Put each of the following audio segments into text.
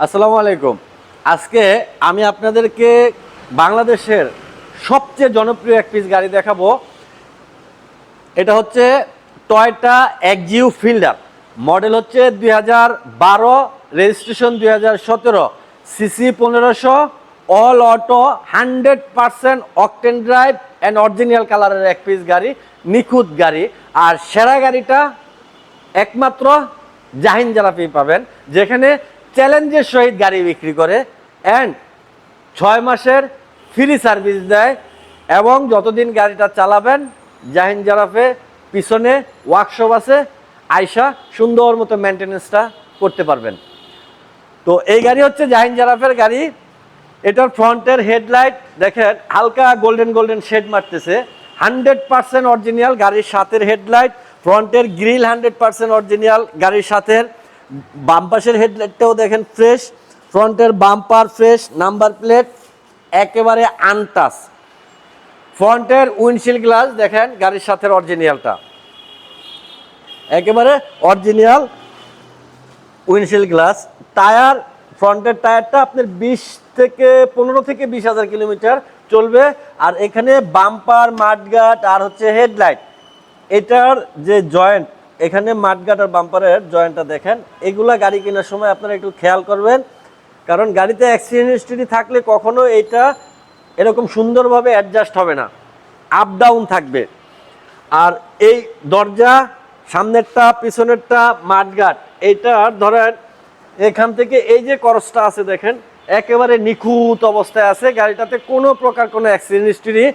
আসসালামু আলাইকুম। আজকে আমি আপনাদেরকে বাংলাদেশের সবচেয়ে জনপ্রিয় এক পিস গাড়ি দেখাবো। এটা হচ্ছে টয়োটা এক্সিউ ফিল্ডার, মডেল হচ্ছে 2012, registration 2017, CC 1500, all auto, 100% octane drive and original কালারের এক পিস গাড়ি, নিখুঁত গাড়ি। আর সেরা গাড়িটা একমাত্র জাহিন জারাফি পাবেন, যেখানে চ্যালেঞ্জের সহিত গাড়ি বিক্রি করে অ্যান্ড 6 মাসের ফ্রি সার্ভিস দেয়। এবং যতদিন গাড়িটা চালাবেন জাহিন জারাফে পিছনে ওয়ার্কশপ আছে, আয়শা সুন্দর মতো মেনটেনেন্সটা করতে পারবেন। তো এই গাড়ি হচ্ছে জাহিন জারাফের গাড়ি। এটার ফ্রন্টের হেডলাইট দেখেন হালকা গোল্ডেন গোল্ডেন শেড মারতেছে, 100% অরিজিনাল গাড়ির সাথের হেডলাইট। ফ্রন্টের গ্রিল 100% অরিজিনাল গাড়ির সাথে। বাম পাশের হেডলাইটটাও দেখেন ফ্রেশ, ফ্রন্টের বাম্পার ফ্রেশ, নাম্বার প্লেট একেবারে আনটাচ। ফ্রন্টের উইন্ডশিল্ড গ্লাস দেখেন গাড়ির সাথে অরিজিনালটা, একেবারে অরিজিনাল উইন্ডশিল্ড গ্লাস। টায়ার, ফ্রন্টের টায়ারটা আপনার 15 থেকে 20,000 কিলোমিটার চলবে। আর এখানে বাম্পার, মাডগার্ড আর হচ্ছে হেডলাইট, এটার যে জয়েন্ট, এখানে মাডগার্ড আর বাম্পারের জয়েন্টটা দেখেন। এগুলা গাড়ি কেনার সময় আপনারা একটু খেয়াল করবেন, কারণ গাড়িতে অ্যাক্সিডেন্ট হিস্ট্রি থাকলে কখনো এটা এরকম সুন্দরভাবে অ্যাডজাস্ট হবে না, আপ ডাউন থাকবে। আর এই দরজা সামনেরটা পিছনেরটা মাডগার্ড, এইটার ধরেন এখান থেকে এই যে করসটা আছে দেখেন একেবারে নিখুঁত অবস্থায় আছে। গাড়িটাতে কোনো প্রকার কোনো অ্যাক্সিডেন্ট হিস্ট্রি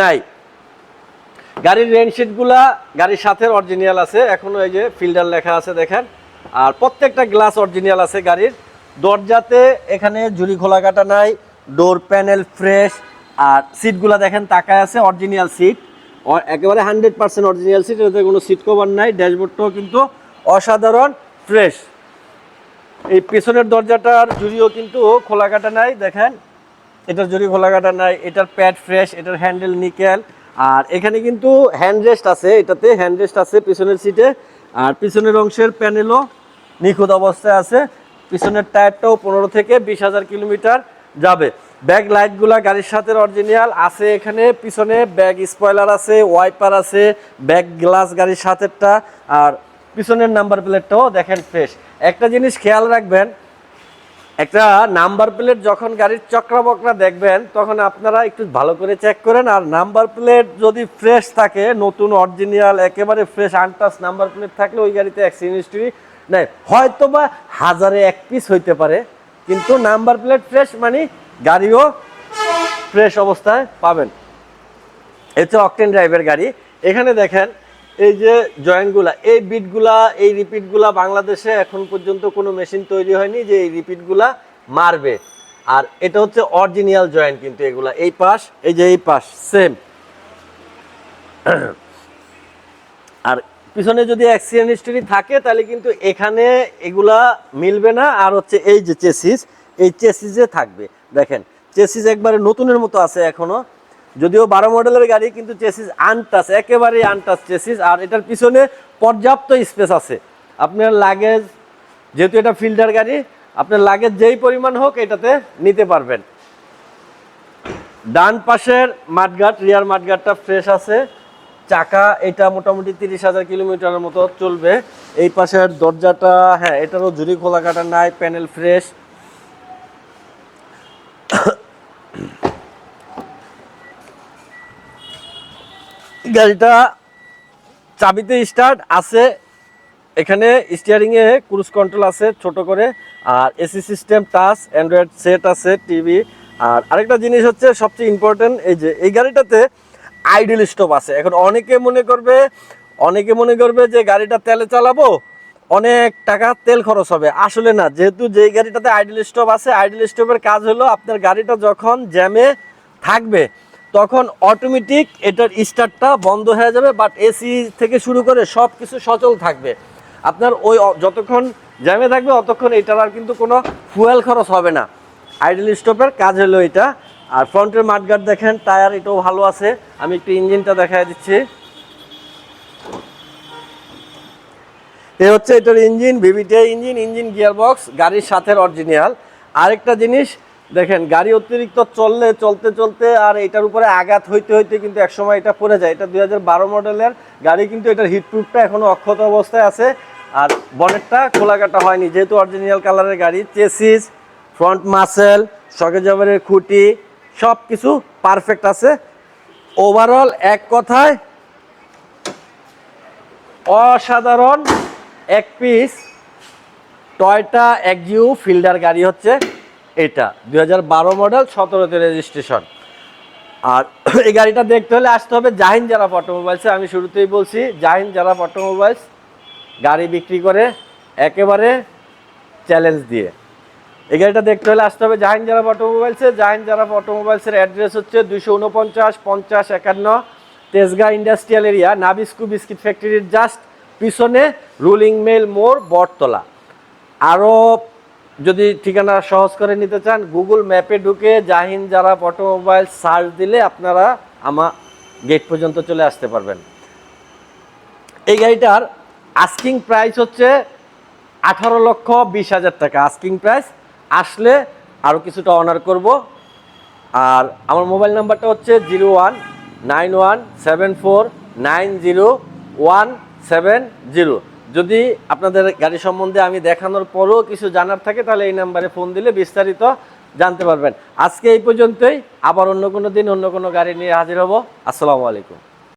নাই। গাড়ির রেনশিটগুলা গাড়ির সাথে অরিজিনাল আছে, এখনো এই যে ফিল্ডার লেখা আছে দেখেন। আর প্রত্যেকটা গ্লাস অরিজিনাল আছে গাড়ির। দরজাতে এখানে ঝুরি খোলা কাটা নাই, ডোর প্যানেল ফ্রেশ। আর সিটগুলা দেখেন তাকায় আছে, অরিজিনাল সিট, একেবারে 100% অরিজিনাল সিট, এটাতে কোনো সিট কভার নাই। ড্যাশবোর্ডটাও কিন্তু অসাধারণ ফ্রেশ। এই পেছনের দরজাটার জুড়িও কিন্তু খোলা কাটা নাই দেখেন, এটার জুড়ি খোলা কাটা নাই, এটার প্যাড ফ্রেশ, এটার হ্যান্ডেল নিকেল। আর এখানে কিন্তু হ্যান্ডরেস্ট আছে, এটাতে হ্যান্ডরেস্ট আছে পিছনের সিটে। আর পিছনের অংশের প্যানেলও নিখুঁত অবস্থায় আছে। পিছনের টায়ারটাও 15 থেকে 20,000 কিলোমিটার যাবে। ব্যাক লাইটগুলা গাড়ির সাথে অরিজিনাল আছে। এখানে পিছনে ব্যাক স্পয়লার আছে, ওয়াইপার আছে, ব্যাক গ্লাস গাড়ির সাথেরটা। আর পিছনের নাম্বার প্লেটটাও দেখেন ফ্রেশ। একটা জিনিস খেয়াল রাখবেন, একটা নাম্বার প্লেট যখন গাড়ির চক্রা বকরা দেখবেন তখন আপনারা একটু ভালো করে চেক করেন। আর নাম্বার প্লেট যদি ফ্রেশ থাকে, নতুন অরিজিনাল একেবারে ফ্রেশ আনটাচ নাম্বার প্লেট থাকলে ওই গাড়িতে অ্যাক্সিডেন্ট হিস্ট্রি নাই। হয়তো বা 1000-এ 1 পিস হইতে পারে, কিন্তু নাম্বার প্লেট ফ্রেশ মানে গাড়িও ফ্রেশ অবস্থায় পাবেন। এটা অকটেন ড্রাইভের গাড়ি। এখানে দেখেন এই যে জয়েন্টগুলা, এই বিটগুলা, এই রিপিটগুলা বাংলাদেশে এখন পর্যন্ত কোনো মেশিন তৈরি হয়নি যে এই রিপিটগুলা মারবে। আর এটা হচ্ছে অরিজিনাল জয়েন্ট, কিন্তু এগুলা এই পাশ, এই যে এই পাশ সেম। আর পিছনে যদি অ্যাক্সিডেন্ট হিস্টরি থাকে তাহলে কিন্তু এখানে এগুলা মিলবে না। আর হচ্ছে এই যে চেসিস, এই চেসিসে থাকবে দেখেন, চেসিস একবারে নতুনের মতো আছে এখনো, যদিও 12 মডেলের গাড়ি, কিন্তু চেসিস আনটাচ, একেবারেই আনটাচ চেসিস। আর এটার পিছনে পর্যাপ্ত স্পেস আছে। আপনার লাগেজ, যেহেতু এটা ফিল্ডার গাড়ি, আপনার লাগেজ যেই পরিমাণ হোক এটাতে নিতে পারবেন। ডান পাশের মাডগার্ড, রিয়ার মাডগার্ডটা ফ্রেশ আছে। চাকা এটা মোটামুটি 30,000 কিলোমিটারের মতো চলবে। এই পাশের দরজাটা, হ্যাঁ এটারও ঝুরি খোলা কাটা নাই, প্যানেল ফ্রেশ। গাড়িটা চাবিতে স্টার্ট আছে, এখানে স্টিয়ারিংয়ে ক্রুজ কন্ট্রোল আছে ছোট করে। আর AC system, touch, Android set আছে, টিভি। আর আরেকটা জিনিস হচ্ছে সবচেয়ে ইম্পর্টেন্ট, এই যে এই গাড়িটাতে আইডল স্টপ আছে। এখন অনেকে মনে করবে যে গাড়িটা তেলে চালাবো, অনেক টাকা তেল খরচ হবে। আসলে না, যেহেতু যেই গাড়িটাতে আইডল স্টপ আছে, আইডল স্টপের কাজ হলো আপনার গাড়িটা যখন জ্যামে থাকবে তখন অটোমেটিক এটার স্টার্টটা বন্ধ হয়ে যাবে, বাট এসি থেকে শুরু করে সব কিছু সচল থাকবে। আপনার ওই যতক্ষণ জ্যামে থাকবে অতক্ষণ এটার আর কিন্তু কোনো ফুয়েল খরচ হবে না। আইডল স্টপের কাজ হলো এটা। আর ফ্রন্টের মাডগার্ড দেখেন, টায়ার এটাও ভালো আছে। আমি একটু ইঞ্জিনটা দেখাই দিচ্ছি। এ হচ্ছে এটার engine, VVTi engine, engine gear box গাড়ির সাথে অরিজিনাল। আরেকটা জিনিস দেখেন, গাড়ি অতিরিক্ত চলতে চলতে আর এটার উপরে আঘাত হইতে হইতে কিন্তু একসময় এটা পড়ে যায়। এটা 2012 মডেলের গাড়ি, কিন্তু এটার হিটপ্রুফটা এখনো অক্ষত অবস্থায় আছে। আর বনেটটা খোলা কাটা হয়নি, যেহেতু অরিজিনাল কালারের গাড়ি। চেসিস, ফ্রন্ট মাসেল, সকেজাবারের খুঁটি সব কিছু পারফেক্ট আছে। ওভারঅল এক কথায় অসাধারণ এক পিস টয়োটা এক্সিও ফিল্ডার গাড়ি হচ্ছে এটা, 2012 মডেল, 17তে রেজিস্ট্রেশন। আর এই গাড়িটা দেখতে হলে আসতে হবে জাহিন জারাফ অটোমোবাইলসে। আমি শুরুতেই বলছি, জাহিন জারাফ অটোমোবাইলস গাড়ি বিক্রি করে একেবারে চ্যালেঞ্জ দিয়ে। এই গাড়িটা দেখতে হলে আসতে হবে জাহিন জারাফ অটোমোবাইলসে। জাহিন জারাফ অটোমোবাইলসের অ্যাড্রেস হচ্ছে 249-50-51 Tejgaon industrial area, Nabisco biscuit ফ্যাক্টরির জাস্ট পিছনে, রুলিং মিল মোড়, বটতলা। আরও যদি ঠিকানা সহজ করে নিতে চান, গুগল ম্যাপে ঢুকে জাহিন জারাফ অটোমোবাইল সার্চ দিলে আপনারা আমার গেট পর্যন্ত চলে আসতে পারবেন। এই গাড়িটার আস্কিং প্রাইস হচ্ছে 18,20,000 টাকা আস্কিং প্রাইস। আসলে আরও কিছুটা অনার করব। আর আমার মোবাইল নাম্বারটা হচ্ছে 019174901770। যদি আপনাদের গাড়ি সম্বন্ধে আমি দেখানোর পরেও কিছু জানার থাকে, তাহলে এই নাম্বারে ফোন দিলে বিস্তারিত জানতে পারবেন। আজকে এই পর্যন্তই, আবার অন্য কোনো দিন অন্য কোনো গাড়ি নিয়ে হাজির হব। আসসালামু আলাইকুম।